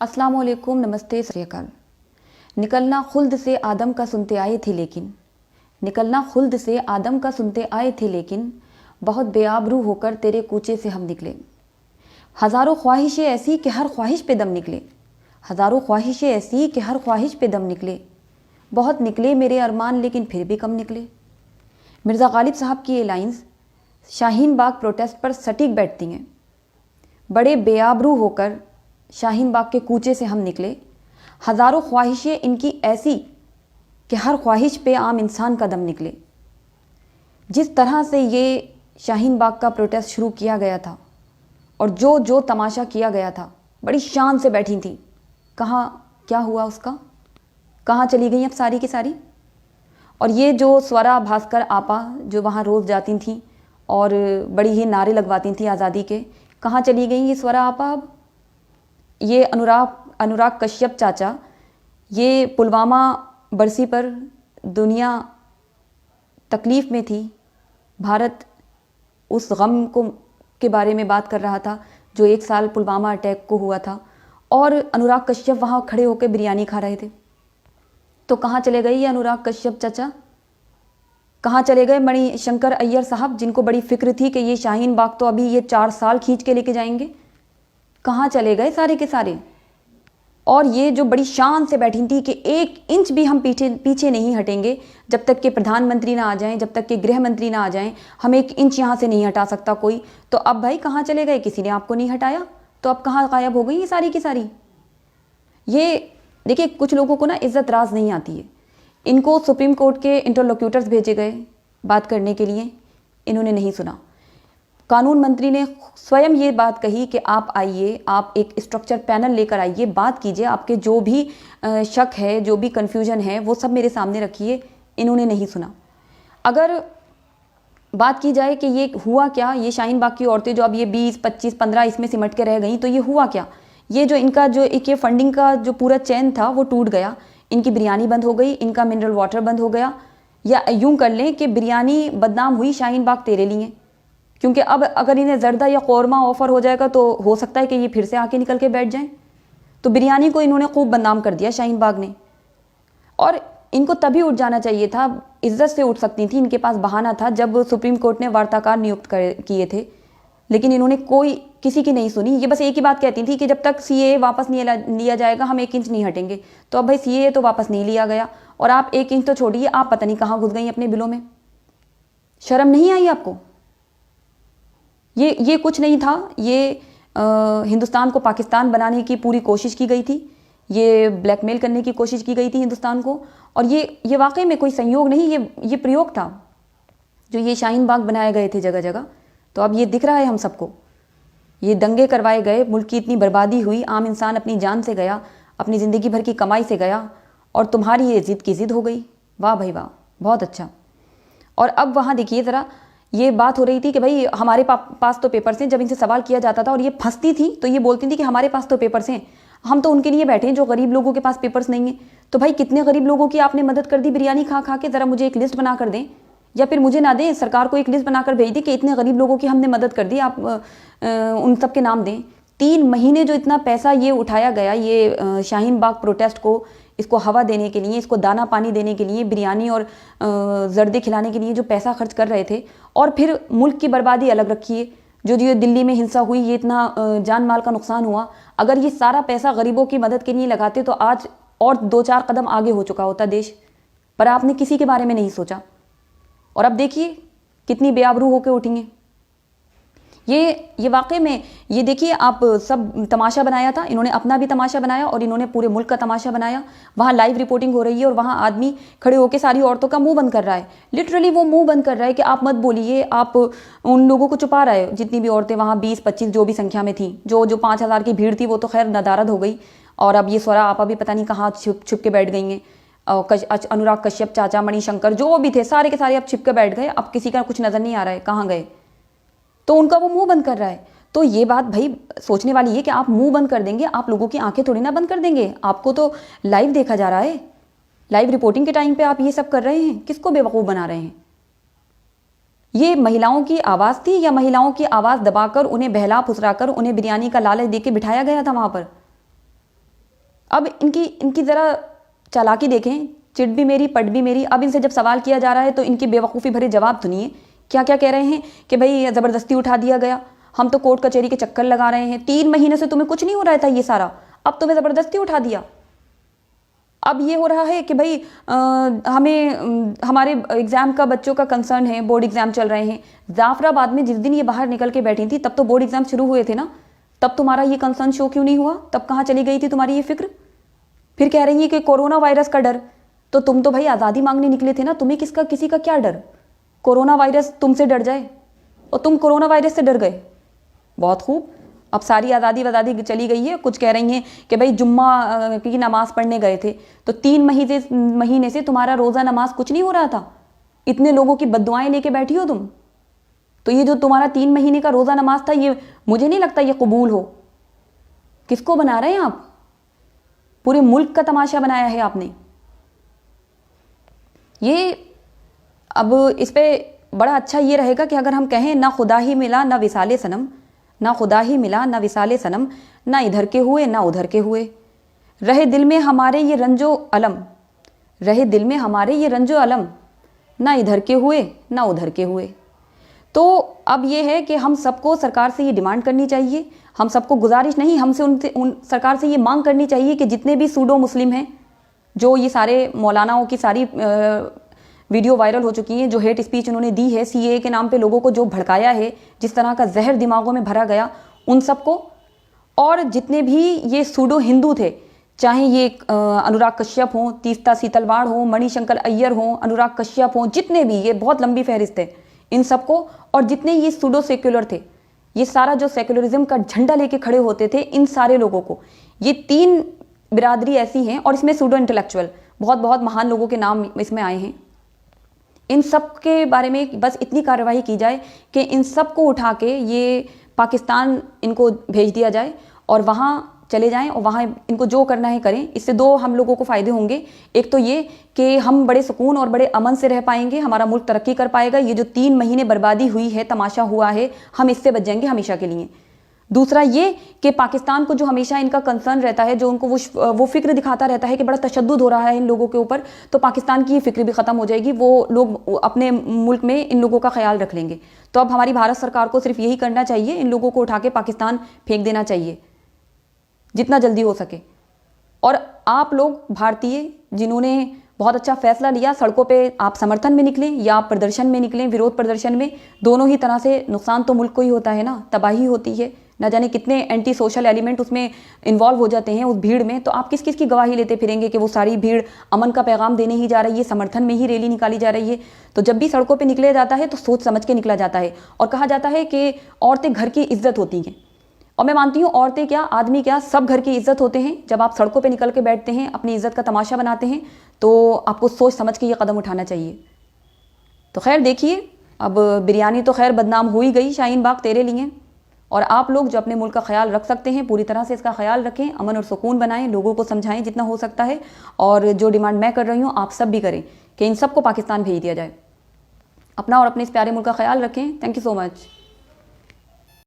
अस्सलाम वालेकुम, नमस्ते, सत श्री अकाल। निकलना खुल्द से आदम का सुनते आए थे लेकिन निकलना खुल्द से आदम का सुनते आए थे लेकिन बहुत बेआबरू होकर तेरे कूचे से हम निकले। हज़ारों ख्वाहिशें ऐसी कि हर ख्वाहिश पे दम निकले। हज़ारों ख्वाहिशें ऐसी कि हर ख्वाहिश पे दम निकले। बहुत निकले मेरे अरमान लेकिन फिर भी कम निकले। मिर्ज़ा गालिब साहब की ये लाइंस शाहीन बाग प्रोटेस्ट पर सटीक बैठती हैं। बड़े बेआबरू होकर शाहीन बाग के कूचे से हम निकले। हज़ारों ख्वाहिशें इनकी ऐसी कि हर ख्वाहिश पे आम इंसान का दम निकले। जिस तरह से ये शाहीन बाग का प्रोटेस्ट शुरू किया गया था और जो जो तमाशा किया गया था, बड़ी शान से बैठी थी। कहाँ क्या हुआ उसका? कहाँ चली गई अब सारी की सारी? और ये जो स्वरा भास्कर आपा जो वहाँ रोज़ जाती थी और बड़ी ही नारे लगवाती थी आज़ादी के, कहाँ चली गई ये स्वरा आपा अब? ये अनुराग कश्यप चाचा, ये पुलवामा बरसी पर दुनिया तकलीफ़ में थी। भारत उस गम को के बारे में बात कर रहा था जो 1 साल पुलवामा अटैक को हुआ था, और अनुराग कश्यप वहाँ खड़े होकर बिरयानी खा रहे थे। तो कहाँ चले गए ये अनुराग कश्यप चाचा? कहाँ चले गए मणिशंकर अय्यर साहब, जिनको बड़ी फिक्र थी कि ये शाहीन बाग तो अभी ये 4 साल खींच के लेके जाएंगे? कहाँ चले गए सारे के सारे? और ये जो बड़ी शान से बैठी थी कि 1 इंच भी हम पीछे नहीं हटेंगे जब तक कि प्रधानमंत्री ना आ जाएं, जब तक कि गृह मंत्री ना आ जाएं, हम 1 इंच यहाँ से नहीं हटा सकता कोई। तो अब भाई कहाँ चले गए? किसी ने आपको नहीं हटाया, तो अब कहाँ गायब हो गई ये सारी की सारी? ये देखिए, कुछ लोगों को ना इज्जत राज नहीं आती है। इनको सुप्रीम कोर्ट के इंटरलोक्यूटर्स भेजे गए बात करने के लिए, इन्होंने नहीं सुना। कानून मंत्री ने स्वयं ये बात कही कि आप आइए, आप एक स्ट्रक्चर पैनल लेकर आइए, बात कीजिए, आपके जो भी शक है, जो भी कन्फ्यूजन है, वो सब मेरे सामने रखिए। इन्होंने नहीं सुना। अगर बात की जाए कि ये हुआ क्या, ये शाहीन बाग की औरतें जो अब ये 20, 25, 15 इसमें सिमट के रह गई, तो ये हुआ क्या? ये जो इनका जो एक ये फंडिंग का जो पूरा चैन था वो टूट गया। इनकी बिरयानी बंद हो गई, इनका मिनरल वाटर बंद हो गया। या यूं कर लें कि बिरयानी बदनाम हुई शाहीन बाग तेरे लिए, क्योंकि अब अगर इन्हें जर्दा या कौरमा ऑफर हो जाएगा तो हो सकता है कि ये फिर से आके निकल के बैठ जाएं। तो बिरयानी को इन्होंने खूब बदनाम कर दिया शाहीन बाग ने। और इनको तभी उठ जाना चाहिए था, इज्जत से उठ सकती थी। इनके पास बहाना था जब सुप्रीम कोर्ट ने वार्ताकार नियुक्त किए थे, लेकिन इन्होंने किसी की नहीं सुनी। ये बस एक ही बात कहती थी कि जब तक सीएए वापस नहीं लिया जाएगा हम 1 इंच नहीं हटेंगे। तो अब भाई सीएए तो वापस नहीं लिया गया, और आप 1 इंच तो छोड़िए, आप पता नहीं कहाँ घुस गई अपने बिलों में। शर्म नहीं आई आपको? ये कुछ नहीं था। ये हिंदुस्तान को पाकिस्तान बनाने की पूरी कोशिश की गई थी। ये ब्लैकमेल करने की कोशिश की गई थी हिंदुस्तान को। और ये वाकई में कोई संयोग नहीं, ये प्रयोग था जो ये शाहीन बाग बनाए गए थे जगह जगह। तो अब ये दिख रहा है हम सबको, ये दंगे करवाए गए, मुल्क की इतनी बर्बादी हुई, आम इंसान अपनी जान से गया, अपनी ज़िंदगी भर की कमाई से गया, और तुम्हारी ये ज़िद की ज़िद हो गई। वाह भाई वाह, बहुत अच्छा। और अब वहाँ देखिए ज़रा, ये बात हो रही थी कि भाई हमारे पास तो पेपर्स हैं। जब इनसे सवाल किया जाता था और ये फंसती थी तो ये बोलती थी कि हमारे पास तो पेपर्स हैं, हम तो उनके लिए बैठे हैं जो गरीब लोगों के पास पेपर्स नहीं हैं। तो भाई कितने गरीब लोगों की आपने मदद कर दी बिरयानी खा खा के? ज़रा मुझे एक लिस्ट बना कर दें, या फिर मुझे ना दें, सरकार को एक लिस्ट बनाकर भेज दें कि इतने गरीब लोगों की हमने मदद कर दी, आप उन सब के नाम दें। 3 महीने जो इतना पैसा ये उठाया गया ये शाहीन बाग प्रोटेस्ट को, इसको हवा देने के लिए, इसको दाना पानी देने के लिए, बिरयानी और जर्दे खिलाने के लिए जो पैसा खर्च कर रहे थे, और फिर मुल्क की बर्बादी अलग रखिए। जो दिल्ली में हिंसा हुई, ये इतना जान माल का नुकसान हुआ, अगर ये सारा पैसा गरीबों की मदद के लिए लगाते तो आज और 2-4 कदम आगे हो चुका होता देश। पर आपने किसी के बारे में नहीं सोचा, और अब देखिए कितनी बेआबरू होकर उठी हैं। ये वाकई में, ये देखिए, आप सब तमाशा बनाया था, इन्होंने अपना भी तमाशा बनाया और इन्होंने पूरे मुल्क का तमाशा बनाया। वहाँ लाइव रिपोर्टिंग हो रही है और वहाँ आदमी खड़े होकर सारी औरतों का मुंह बंद कर रहा है। लिटरली वो मुंह बंद कर रहा है कि आप मत बोलिए, आप उन लोगों को छुपा रहे हो। जितनी भी औरतें वहाँ 20-25 जो भी संख्या में थी, जो 5000 की भीड़ थी, वो तो खैर नदारद हो गई। और अब ये स्वरा आपा भी पता नहीं कहाँ छुप के बैठ गई हैं। अनुराग कश्यप चाचा, मणिशंकर, जो भी थे सारे के सारे अब छिप के बैठ गए। अब किसी का कुछ नज़र नहीं आ रहा है कहाँ गए, तो उनका वो मुंह बंद कर रहा है। तो ये बात भाई सोचने वाली है कि आप मुंह बंद कर देंगे, आप लोगों की आंखें थोड़ी ना बंद कर देंगे। आपको तो लाइव देखा जा रहा है, लाइव रिपोर्टिंग के टाइम पे आप ये सब कर रहे हैं। किसको बेवकूफ़ बना रहे हैं? ये महिलाओं की आवाज़ थी, या महिलाओं की आवाज़ दबाकर, उन्हें बहला फुसराकर, उन्हें बिरयानी का लालच देके बिठाया गया था वहाँ पर? अब इनकी इनकी ज़रा चालाकी देखें, चिट भी मेरी पट भी मेरी। अब इनसे जब सवाल किया जा रहा है तो इनकी बेवकूफ़ी भरे जवाब सुनिए। क्या क्या कह रहे हैं कि भाई ज़बरदस्ती उठा दिया गया, हम तो कोर्ट कचहरी के चक्कर लगा रहे हैं, 3 महीने से तुम्हें कुछ नहीं हो रहा था ये सारा, अब तुम्हें ज़बरदस्ती उठा दिया। अब ये हो रहा है कि भाई हमें हमारे एग्ज़ाम का बच्चों का कंसर्न है, बोर्ड एग्ज़ाम चल रहे हैं। जाफराबाद में जिस दिन ये बाहर निकल के बैठी थी तब तो बोर्ड एग्ज़ाम शुरू हुए थे ना, तब तुम्हारा ये कंसर्न शो क्यों नहीं हुआ? तब कहाँ चली गई थी तुम्हारी ये फिक्र? फिर कह रही है कि कोरोना वायरस का डर, तो तुम तो भाई आज़ादी मांगने निकले थे ना, तुम्हें किसका किसी का क्या डर? कोरोना वायरस तुमसे डर जाए और तुम कोरोना वायरस से डर गए। बहुत खूब, अब सारी आज़ादी वज़ादी चली गई है। कुछ कह रही हैं कि भाई जुम्मा की नमाज़ पढ़ने गए थे, तो 3 महीने से तुम्हारा रोज़ा नमाज कुछ नहीं हो रहा था, इतने लोगों की बद्दुआएं लेके बैठी हो तुम। तो ये जो तुम्हारा 3 महीने का रोज़ा नमाज था, ये मुझे नहीं लगता ये कबूल हो। किसको बना रहे हैं आप? पूरे मुल्क का तमाशा बनाया है आपने। ये अब इस पे बड़ा अच्छा ये रहेगा कि अगर हम कहें ना खुदा ही मिला ना विसाले सनम, ना खुदा ही मिला ना विसाले सनम, ना इधर के हुए ना उधर के हुए, रहे दिल में हमारे ये रंजो अलम, रहे दिल में हमारे ये रंजो अलम, ना इधर के हुए ना उधर के हुए। तो अब ये है कि हम सबको सरकार से ये डिमांड करनी चाहिए, हम सबको गुजारिश नहीं, हमसे उन सरकार से ये मांग करनी चाहिए कि जितने भी सूडो मुस्लिम हैं, जो ये सारे मौलानाओं की सारी वीडियो वायरल हो चुकी हैं, जो हेट स्पीच उन्होंने दी है, सीएए के नाम पे लोगों को जो भड़काया है, जिस तरह का जहर दिमागों में भरा गया, उन सबको, और जितने भी ये सूडो हिंदू थे, चाहे ये अनुराग कश्यप हों, तीस्ता सीतलवाड़ हों, मणिशंकर अय्यर हों, अनुराग कश्यप हों, जितने भी, ये बहुत लंबी फहरिस्त है इन सबको, और जितने ये सूडो सेक्युलर थे, ये सारा जो सेक्युलरिज्म का झंडा लेके खड़े होते थे, इन सारे लोगों को, ये 3 बिरादरी ऐसी हैं, और इसमें सूडो इंटेलेक्चुअल बहुत बहुत महान लोगों के नाम इसमें आए हैं। इन सब के बारे में बस इतनी कार्रवाई की जाए कि इन सब को उठा के ये पाकिस्तान इनको भेज दिया जाए और वहाँ चले जाएं और वहाँ इनको जो करना है करें। इससे 2 हम लोगों को फ़ायदे होंगे। एक तो ये कि हम बड़े सुकून और बड़े अमन से रह पाएंगे, हमारा मुल्क तरक्की कर पाएगा। ये जो 3 महीने बर्बादी हुई है, तमाशा हुआ है, हम इससे बच जाएंगे हमेशा के लिए। दूसरा ये कि पाकिस्तान को जो हमेशा इनका कंसर्न रहता है, जो उनको वो फिक्र दिखाता रहता है कि बड़ा तशद्दुद हो रहा है इन लोगों के ऊपर, तो पाकिस्तान की ये फिक्र भी ख़त्म हो जाएगी। वो लोग अपने मुल्क में इन लोगों का ख्याल रख लेंगे। तो अब हमारी भारत सरकार को सिर्फ यही करना चाहिए, इन लोगों को उठा के पाकिस्तान फेंक देना चाहिए जितना जल्दी हो सके। और आप लोग भारतीय जिन्होंने बहुत अच्छा फैसला लिया, सड़कों पे आप समर्थन में निकलें या आप प्रदर्शन में निकलें, विरोध प्रदर्शन में, दोनों ही तरह से नुकसान तो मुल्क को ही होता है ना, तबाही होती है, ना जाने कितने एंटी सोशल एलिमेंट उसमें इन्वॉल्व हो जाते हैं उस भीड़ में। तो आप किस किस की गवाही लेते फिरेंगे कि वो सारी भीड़ अमन का पैगाम देने ही जा रही है, समर्थन में ही रैली निकाली जा रही है। तो जब भी सड़कों पर निकला जाता है तो सोच समझ के निकला जाता है। और कहा जाता है कि औरतें घर की इज्जत होती हैं, और मैं मानती हूँ औरतें क्या, आदमी क्या, सब घर की इज्जत होते हैं। जब आप सड़कों पे निकल के बैठते हैं, अपनी इज्जत का तमाशा बनाते हैं, तो आपको सोच समझ के ये कदम उठाना चाहिए। तो खैर देखिए, अब बिरयानी तो खैर बदनाम हो ही गई शाहीन बाग तेरे लिए। और आप लोग जो अपने मुल्क का ख्याल रख सकते हैं, पूरी तरह से इसका ख्याल रखें, अमन और सुकून बनाएं, लोगों को समझाएं जितना हो सकता है। और जो डिमांड मैं कर रही हूँ आप सब भी करें कि इन सबको पाकिस्तान भेज दिया जाए। अपना और अपने इस प्यारे मुल्क का ख्याल रखें। Thank you so much.